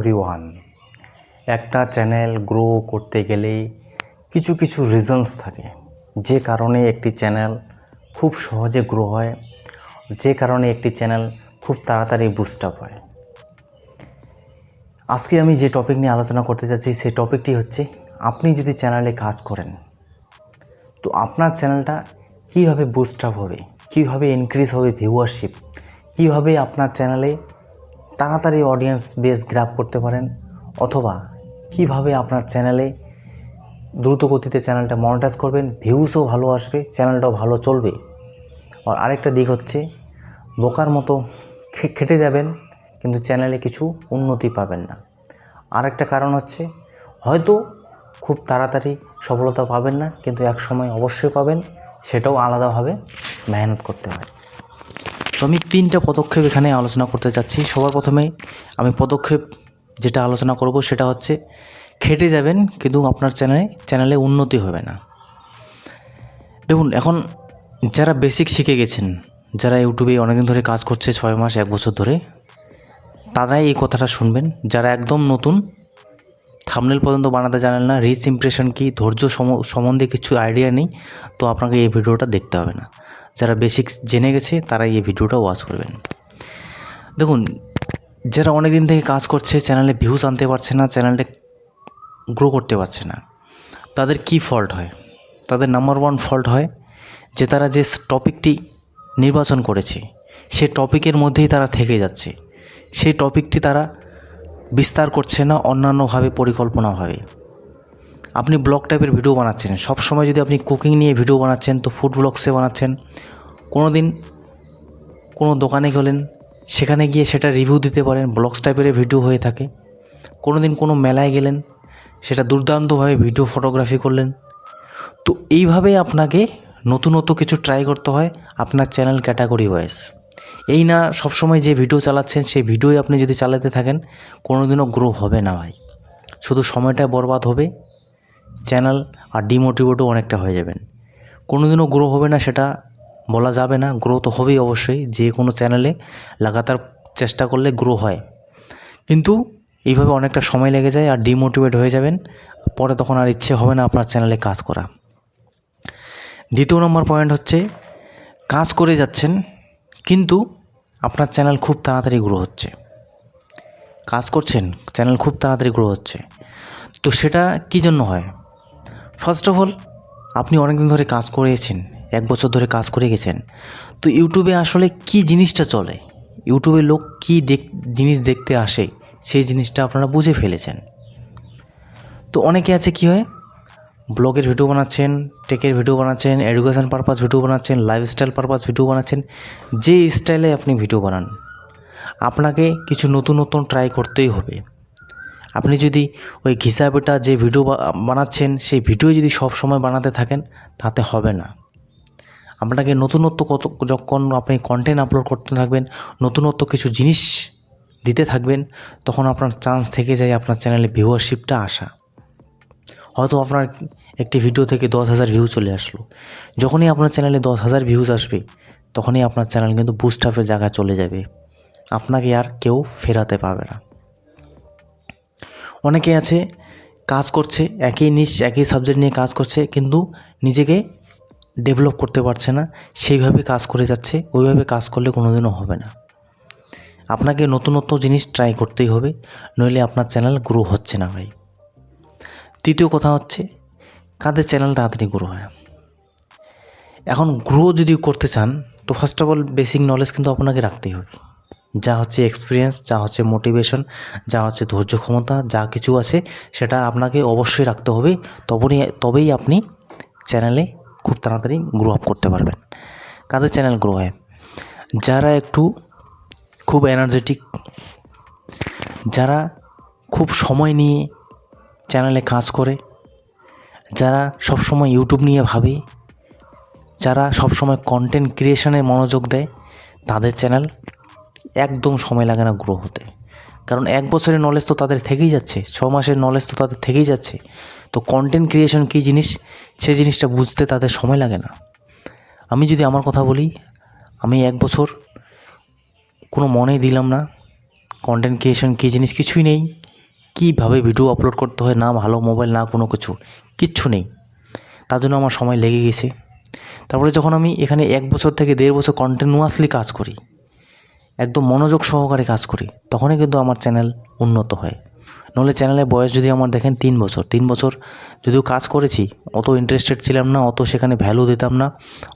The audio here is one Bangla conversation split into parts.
এভরিওয়ান। একটা চ্যানেল গ্রো করতে গেলে কিছু কিছু রিজনস থাকে, যে কারণে একটি চ্যানেল খুব সহজে গ্রো হয়, যে কারণে একটি চ্যানেল খুব তাড়াতাড়ি বুস্ট আপ হয়। আজকে আমি যে টপিক নিয়ে আলোচনা করতে চাচ্ছি সেই টপিকটি হচ্ছে, আপনি যদি চ্যানেলে কাজ করেন তো আপনার চ্যানেলটা কীভাবে বুস্ট আপ হবে, কীভাবে ইনক্রিজ হবে ভিউয়ারশিপ, কীভাবে আপনার চ্যানেলে তাড়াতাড়ি অডিয়েন্স বেস গ্র্যাব করতে পারেন, অথবা কিভাবে আপনার চ্যানেলে দ্রুত গতিতে চ্যানেলটা মনিটাইজ করবেন, ভিউসও ভালো আসবে, চ্যানেলটাও ভালো চলবে। আর আরেকটা দিক হচ্ছে, বোকার মতো খেটে যাবেন কিন্তু চ্যানেলে কিছু উন্নতি পাবেন না। আরেকটা কারণ হচ্ছে, হয়তো খুব তাড়াতাড়ি সফলতা পাবেন না, কিন্তু এক সময় অবশ্যই পাবেন, সেটাও আলাদাভাবে মেহনত করতে হয়। তো আমি 3টা পদক্ষেপ এখানে আলোচনা করতে চাচ্ছি। সবার প্রথমে আমি পদক্ষেপ যেটা আলোচনা করব সেটা হচ্ছে, খেটে যাবেন কিন্তু আপনার চ্যানেলে উন্নতি হবে না। দেখুন, এখন যারা বেসিক শিখে গেছেন, যারা ইউটিউবে অনেকদিন ধরে কাজ করছে, 6 মাস 1 বছর ধরে, তারাই এই কথাটা শুনবেন। যারা একদম নতুন, থাম্বনেল পর্যন্ত বানাতে জানেন না, রিচ ইমপ্রেশন কি, ধৈর্য সম্বন্ধে কিছু আইডিয়া নেই, তো আপনাকে এই ভিডিওটা দেখতে হবে না। যারা বেসিক জেনে গেছে তারাই এই ভিডিওটা ওয়াচ করবেন। দেখুন, যারা অনেক দিন থেকে কাজ করছে, চ্যানেলে ভিউজ আনতে পারছে না, চ্যানেলটা গ্রো করতে পারছে না, তাদের কি ফল্ট হয়? তাদের নাম্বার 1 ফল্ট হয় যে তারা যে টপিকটি নির্বাচন করেছে সে টপিকের মধ্যেই তারা থেকে যাচ্ছে, সেই টপিকটি তারা বিস্তার করছে না অন্যান্যভাবে, পরিকল্পনাভাবে। আপনি ব্লগ টাইপের ভিডিও বানাচ্ছেন, সব সময় যদি আপনি কুকিং নিয়ে ভিডিও বানাচ্ছেন তো ফুড ব্লগসে বানাচ্ছেন, কোনো দিন কোনো দোকানে গেলেন, সেখানে গিয়ে সেটা রিভিউ দিতে পারেন, ব্লগস টাইপের ভিডিও হয়ে থাকে। কোনো দিন কোনো মেলায় গেলেন, সেটা দুর্দান্তভাবে ভিডিও ফটোগ্রাফি করলেন। তো এইভাবেই আপনাকে নতুনত্ব কিছু ট্রাই করতে হয় আপনার চ্যানেল ক্যাটাগরি ওয়াইজ। এই না সবসময় যে ভিডিও চালাচ্ছেন সেই ভিডিওই আপনি যদি চালাতে থাকেন, কোনো দিনও গ্রো হবে না ভাই। শুধু সময়টা বরবাদ হবে, চ্যানেল আর ডিমোটিভেটও অনেকটা হয়ে যাবেন। কোনো দিনও গ্রো হবে না সেটা বলা যাবে না, গ্রো তো হবেই অবশ্যই। যে কোনো চ্যানেলে লাগাতার চেষ্টা করলে গ্রো হয়, কিন্তু এইভাবে অনেকটা সময় লেগে যায় আর ডিমোটিভেট হয়ে যাবেন, পরে তখন আর ইচ্ছে হবে না আপনার চ্যানেলে কাজ করা। দ্বিতীয় নম্বর পয়েন্ট হচ্ছে, কাজ করে যাচ্ছেন কিন্তু আপনার চ্যানেল খুব তাড়াতাড়ি গ্রো হচ্ছে। কাজ করছেন, চ্যানেল খুব তাড়াতাড়ি গ্রো হচ্ছে, তো সেটা কী জন্য হয়? ফার্স্ট অফ অল, আপনি অনেকদিন ধরে কাজ করেছেন, 1 বছর ধরে কাজ করে গেছেন, তো ইউটিউবে আসলে কি জিনিসটা চলে, ইউটিউবে লোক কী জিনিস দেখতে আসে, সেই জিনিসটা আপনারা বুঝে ফেলেছেন। তো অনেকে আছে কি হয়, ব্লগের ভিডিও বানাচ্ছেন, টেকের ভিডিও বানাচ্ছেন, এডুকেশন পারপাস ভিডিও বানাচ্ছেন, লাইফস্টাইল পারপাস ভিডিও বানাচ্ছেন। যে স্টাইলে আপনি ভিডিও বানান, আপনাকে কিছু নতুন নতুন ট্রাই করতেই হবে। আপনি যদি ওই ঘিসাবেটা যে ভিডিও বানাচ্ছেন সেই ভিডিও যদি সব সময় বানাতে থাকেন, তাতে হবে না। আপনাকে নতুনত্ব যখন আপনি কন্টেন্ট আপলোড করতে থাকবেন, নতুনত্ব কিছু জিনিস দিতে থাকবেন, তখন আপনার চান্স থেকে যায় আপনার চ্যানেলে ভিউয়ারশিপটা আসা। হয়তো আপনার একটি ভিডিও থেকে 10,000 ভিউ চলে আসলো। যখনই আপনার চ্যানেলে 10,000 ভিউজ আসবে, তখনই আপনার চ্যানেল কিন্তু বুস্ট আপের জায়গায় চলে যাবে, আপনাকে আর কেউ ফেরাতে পারবে না। অনেকে আছে কাজ করছে, একই নিশ একই সাবজেক্ট নিয়ে কাজ করছে, কিন্তু নিজেকে ডেভেলপ করতে পারছে না, সেইভাবে কাজ করে যাচ্ছে। ওইভাবে কাজ করলে কোনো দিনও হবে না। আপনাকে নতুনত্ব জিনিস ট্রাই করতেই হবে, নইলে আপনার চ্যানেল গ্রো হচ্ছে না ভাই। তৃতীয় কথা হচ্ছে, কাদের চ্যানেল তাড়াতাড়ি গ্রো হয়? এখন গ্রো যদি করতে চান তো first of all basic knowledge কিন্তু আপনাকে রাখতেই হবে। যা হচ্ছে এক্সপিরিয়েন্স, যা হচ্ছে মোটিভেশন, যা হচ্ছে ধৈর্য ক্ষমতা, যা কিছু আছে সেটা আপনাকে অবশ্যই রাখতে হবে। তবেই আপনি চ্যানেলে খুব তাড়াতাড়ি গ্রো আপ করতে পারবেন। কাদের চ্যানেল গ্রো হয়? যারা একটু খুব এনার্জেটিক, যারা খুব সময় নিয়ে চ্যানেলে কাজ করে, যারা সবসময় ইউটিউব নিয়ে ভাবে, যারা সবসময় কন্টেন্ট ক্রিয়েশনে মনোযোগ দেয়, তাদের চ্যানেল একদম সময় লাগে না গ্রো হতে। কারণ 1 বছরের নলেজ তো তাদের থেকেই যাচ্ছে, 6 মাসের নলেজ তো তাদের থেকেই যাচ্ছে। তো কন্টেন্ট ক্রিয়েশন কী জিনিস, সে জিনিসটা বুঝতে তাদের সময় লাগে না। আমি যদি আমার কথা বলি, আমি 1 বছর কোনো মনেই দিলাম না, কন্টেন্ট ক্রিয়েশন কী জিনিস কিছুই নেই, কীভাবে ভিডিও আপলোড করতে হয়, না ভালো মোবাইল না কোনো কিচ্ছু নেই। তার জন্য আমার সময় লেগে গেছে। তারপরে যখন আমি এখানে 1 বছর থেকে 1.5 বছর কন্টিনিউয়াসলি কাজ করি, একদম মনোযোগ সহকারে কাজ করি, তখনই কিন্তু আমার চ্যানেল উন্নত হয়। নইলে চ্যানেলের বয়স যদি আমার দেখেন 3 বছর যদিও কাজ করেছি, অত ইন্টারেস্টেড ছিলাম না, অত সেখানে ভ্যালু দিতাম না,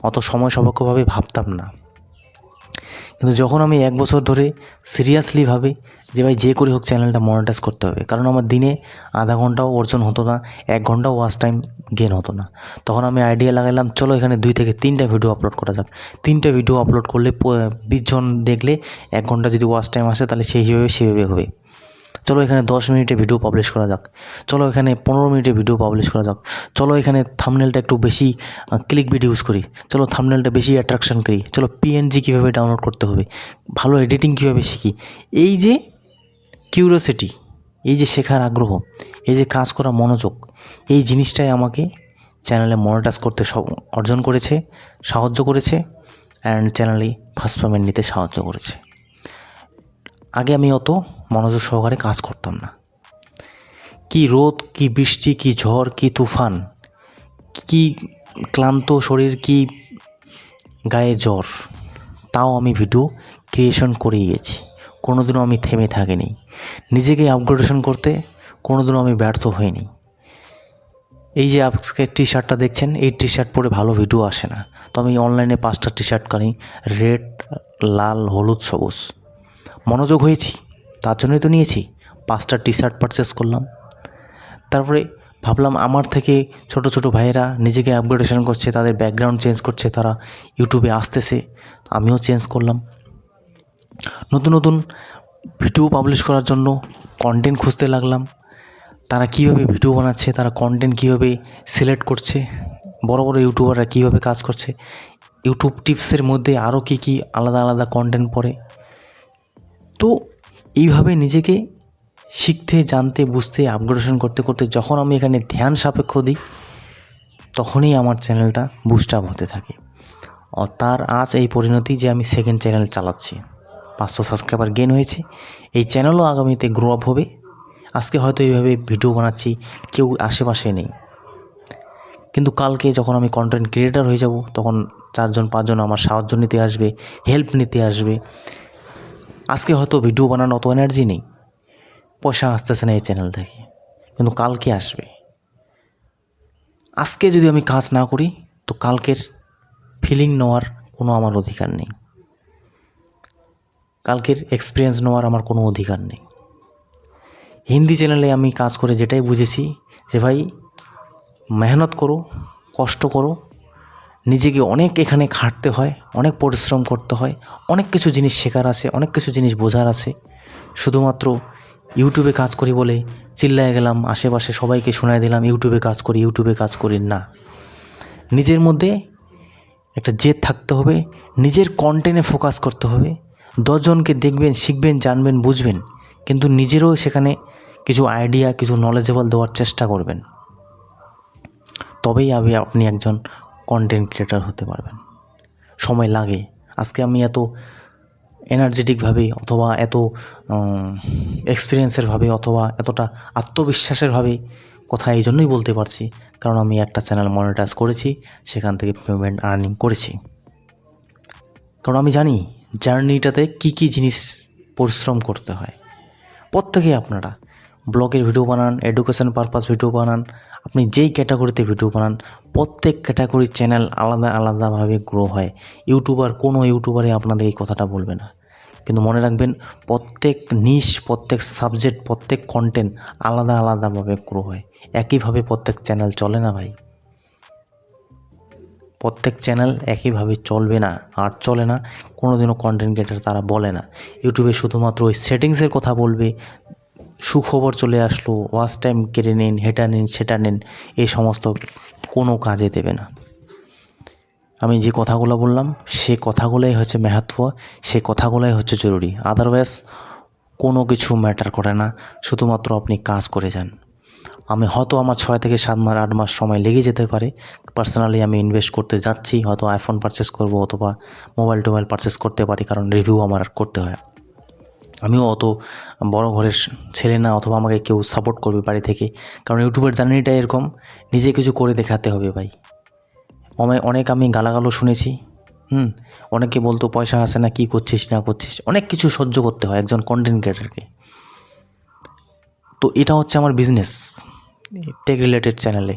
অত সময় সাপেক্ষভাবে ভাবতাম না। কিন্তু যখন আমি 1 বছর ধরে সিরিয়াসলি ভাবি যে ভাই যে করে হোক চ্যানেলটা মনিটাইজ করতে হবে, কারণ আমার দিনে আধা ঘন্টাও অর্জন হতো না, 1 ঘন্টাও ওয়াচ টাইম গেন হতো না, তখন আমি আইডিয়া লাগালাম চলো এখানে 2 থেকে 3টা ভিডিও আপলোড করা যাক। 3টে ভিডিও আপলোড করলে 20 জন দেখলে 1 ঘন্টা যদি ওয়াচ টাইম আসে তাহলে সেভাবে হবে। চলো এখানে 10 মিনিটে ভিডিও পাবলিশ করা যাক, চলো এখানে 15 মিনিটে ভিডিও পাবলিশ করা যাক, চলো এখানে থাম্বনেলটা একটু বেশি ক্লিক বিট ইউজ করি, চলো থাম্বনেলটা বেশি অ্যাট্রাকশন করি, চলো পিএনজি কীভাবে ডাউনলোড করতে হবে, ভালো এডিটিং কীভাবে শিখি। এই যে কিউরিওসিটি, এই যে শেখার আগ্রহ, এই যে কাজ করা মনোযোগ, এই জিনিসটাই আমাকে চ্যানেলে মনিটাইজ করতে অর্জন করেছে, সাহায্য করেছে, অ্যান্ড চ্যানেলে ফার্স্ট পেমেন্ট নিতে সাহায্য করেছে। আগে আমি অত মনোযোগ সহকারে কাজ করতাম না। কি রোদ, কি বৃষ্টি, কি ঝড়, কি তুফান, কি ক্লান্ত শরীর, কি গায়ে জ্বর, তাও আমি ভিডিও ক্রিয়েশন করেই গেছি। কোনোদিনও আমি থেমে থাকিনি। নিজেকে আপগ্রেডেশন করতে কোনোদিনও আমি ব্যর্থ হইনি। এই যে আজকে টি শার্টটা দেখছেন, এই টি শার্ট পরে ভালো ভিডিও আসে না, তো আমি অনলাইনে 5টা টি শার্ট কিনি, রেড, লাল, হলুদ, সবুজ। মনোযোগ হয়েছি, তার জন্যই তো নিয়েছি। 5টা টি শার্ট পারচেস করলাম। তারপরে ভাবলাম আমার থেকে ছোট ছোট ভাইয়েরা নিজেকে আপগ্রেডেশন করছে, তাদের ব্যাকগ্রাউন্ড চেঞ্জ করছে, তারা ইউটিউবে আসতেছে, আমিও চেঞ্জ করলাম। নতুন নতুন ভিডিও পাবলিশ করার জন্য কন্টেন্ট খুঁজতে লাগলাম। তারা কীভাবে ভিডিও বানাচ্ছে, তারা কন্টেন্ট কীভাবে সিলেক্ট করছে, বড় বড় ইউটিউবাররা কীভাবে কাজ করছে, ইউটিউব টিপসের মধ্যে আরও কী কী আলাদা আলাদা কন্টেন্ট পড়ে। তো এইভাবে নিজেকে শিখতে, জানতে, বুঝতে, আপগ্রেডেশন করতে করতে যখন আমি এখানে ধ্যান সাপেক্ষ দিই, তখনই আমার চ্যানেলটা বুস্ট আপ হতে থাকে। আর তার আজ এই পরিণতি যে আমি সেকেন্ড চ্যানেল চালাচ্ছি, 500 সাবস্ক্রাইবার গেইন হয়েছে। এই চ্যানেলও আগামীতে গ্রো আপ হবে। আজকে হয়তো এইভাবে ভিডিও বানাচ্ছি, কেউ আশেপাশে নেই, কিন্তু কালকে যখন আমি কন্টেন্ট ক্রিয়েটার হয়ে যাব, তখন 4জন 5জন আমার সাহায্য নিতে আসবে, হেল্প নিতে আসবে। আজকে হয়তো ভিডিও বানানোর অত এনার্জি নেই, পয়সা আসতেছে না এই চ্যানেল থেকে, কিন্তু কালকে আসবে। আজকে যদি আমি কাজ না করি, তো কালকের ফিলিং নেওয়ার কোনো আমার অধিকার নেই, কালকের এক্সপিরিয়েন্স নেওয়ার আমার কোনো অধিকার নেই। হিন্দি চ্যানেলে আমি কাজ করে যেটাই বুঝেছি যে ভাই মেহনত করো, কষ্ট করো, নিজেকে অনেক এখানে খাটতে হয়, অনেক পরিশ্রম করতে হয়, অনেক কিছু জিনিস শেখার আছে, অনেক কিছু জিনিস বোঝার আছে। শুধুমাত্র ইউটিউবে কাজ করি বলে চিল্লায় গেলাম, আশেপাশে সবাইকে শোনায় দিলাম ইউটিউবে কাজ করি না। নিজের মধ্যে একটা জেদ থাকতে হবে, নিজের কন্টেন্টে ফোকাস করতে হবে। 10 জনকে দেখবেন, শিখবেন, জানবেন, বুঝবেন, কিন্তু নিজেরও সেখানে কিছু আইডিয়া, কিছু নলেজেবল দেওয়ার চেষ্টা করবেন, তবেই আপনি একজন কন্টেন্ট ক্রিয়েটার হতে পারবেন। সময় লাগে। আজকে আমি এত এনার্জেটিকভাবে অথবা এত এক্সপিরিয়েন্সেরভাবে অথবা এতটা আত্মবিশ্বাসেরভাবে কথা এই জন্যই বলতে পারছি, কারণ আমি একটা চ্যানেল মনিটাইজ করেছি, সেখান থেকে পেমেন্ট আর্নিং করেছি। কারণ আমি জানি জার্নিটাতে কী কী জিনিস পরিশ্রম করতে হয়। প্রত্যেকেই আপনারা ব্লগের ভিডিও বানান, এডুকেশন পারপাস ভিডিও বানান, আপনি যেই ক্যাটাগরিতে ভিডিও বানান, প্রত্যেক ক্যাটাগরির চ্যানেল আলাদা আলাদাভাবে গ্রো হয়। কোনো ইউটিউবারে আপনাদের এই কথাটা বলবে না, কিন্তু মনে রাখবেন প্রত্যেক নিশ, প্রত্যেক সাবজেক্ট, প্রত্যেক কন্টেন্ট আলাদা আলাদাভাবে গ্রো হয়। একইভাবে প্রত্যেক চ্যানেল চলে না ভাই, প্রত্যেক চ্যানেল একইভাবে চলবে না, আর চলে না কোনোদিনও। কন্টেন্ট ক্রিয়েটার তারা বলে না ইউটিউবে শুধুমাত্র ওই সেটিংসের কথা বলবে, সুখবর চলে আসলো, ওয়াচ টাইম কেড়ে নিন, হেটা নিন, সেটা নিন, এই সমস্ত কোনো কাজে দেবে না। আমি যে কথাগুলো বললাম সে কথাগুলোই হচ্ছে মেহাত্ম, সে কথাগুলোই হচ্ছে জরুরি। আদারওয়াইজ কোনো কিছু ম্যাটার করে না, শুধুমাত্র আপনি কাজ করে যান। আমি হয়তো আমার 6 থেকে 7 মাস 8 মাস সময় লেগে যেতে পারে। পার্সোনালি আমি ইনভেস্ট করতে যাচ্ছি, হয়তো আইফোন পারচেস করব অথবা মোবাইল টোবাইল পারচেস করতে পারি, কারণ রিভিউ আমার করতে হয়। আমিও অত বড় ঘরের ছেলে না, অথবা আমাকে কেউ সাপোর্ট করবে বাড়ি থেকে। কারণ ইউটিউবের জার্নিটা এরকম, নিজে কিছু করে দেখাতে হবে ভাই। অনেক আমি গালাগালও শুনেছি, অনেকে বলতো পয়সা আসে না, কী করছিস না করছিস, অনেক কিছু সহ্য করতে হয় একজন কন্টেন্ট ক্রিয়েটারকে। তো এটা হচ্ছে আমার বিজনেস, টেক রিলেটেড চ্যানেলে,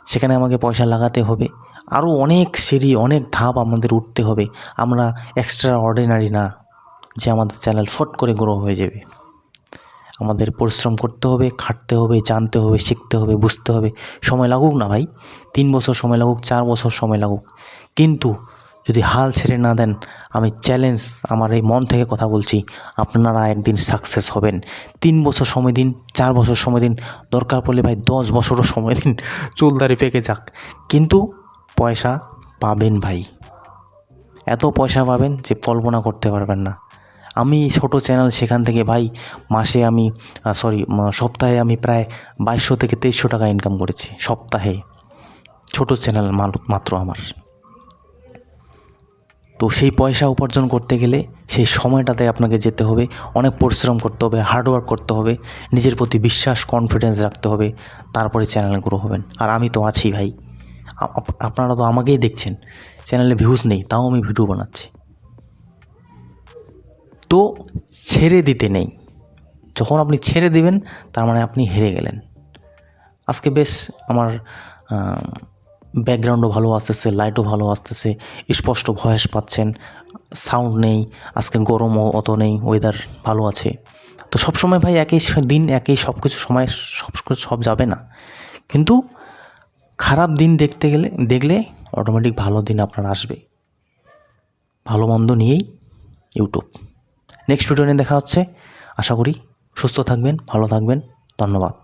সেখানে আমাকে পয়সা লাগাতে হবে। আরও অনেক সিঁড়ি, অনেক ধাপ আমাদের উঠতে হবে। আমরা এক্সট্রা অর্ডিনারি না যে আমাদের চ্যানেল ফট করে গ্রো হয়ে যাবে। আমাদের পরিশ্রম করতে হবে, খাটতে হবে, জানতে হবে, শিখতে হবে, বুঝতে হবে। সময় লাগুক না ভাই, 3 বছর সময় লাগুক, 4 বছর সময় লাগুক, কিন্তু যদি হাল ছেড়ে না দেন, আমি চ্যালেঞ্জ, আমার এই মন থেকে কথা বলছি, আপনারা একদিন সাকসেস হবেন। 3 বছর সময় দিন, 4 বছর সময় দিন, দরকার পড়লে ভাই 10 বছরও সময় দিন, চুলদারি পেকে যাক, কিন্তু পয়সা পাবেন ভাই। এত পয়সা পাবেন যে কল্পনা করতে পারবেন না। আমি ছোট চ্যানেল, সেখান থেকে ভাই মাসে আমি সপ্তাহে আমি প্রায় 2200 থেকে 2300 টাকা ইনকাম করেছি সপ্তাহে, ছোট চ্যানেল মাত্র আমার। তো সেই পয়সা উপার্জন করতে গেলে সেই সময়টাতে আপনাকে যেতে হবে, অনেক পরিশ্রম করতে হবে, হার্ডওয়ার্ক করতে হবে, নিজের প্রতি বিশ্বাস, কনফিডেন্স রাখতে হবে, তারপরে চ্যানেল গ্রো হবেন। আর আমি তো আছি ভাই, আপনারা তো আমাকেই দেখছেন, চ্যানেলে ভিউজ নেই, তাও আমি ভিডিও বানাচ্ছি। তো ছেড়ে দিতে নেই, যখন আপনি ছেড়ে দিবেন তার মানে আপনি হেরে গেলেন। আজকে বেশ আমার ব্যাকগ্রাউন্ডও ভালো আসতেছে, লাইটও ভালো আসতেছে, স্পষ্ট ভয়েস পাচ্ছেন, সাউন্ড নেই, আজকে গরমও অত নেই, ওয়েদার ভালো আছে। তো সবসময় ভাই একই দিন, একই সব কিছু সময় সব যাবে না, কিন্তু খারাপ দিন দেখলে অটোমেটিক ভালো দিন আপনার আসবে। ভালো মন্দ নিয়েই ইউটিউব। নেক্সট ভিডিও নিয়ে দেখা হচ্ছে। আশা করি সুস্থ থাকবেন, ভালো থাকবেন। ধন্যবাদ।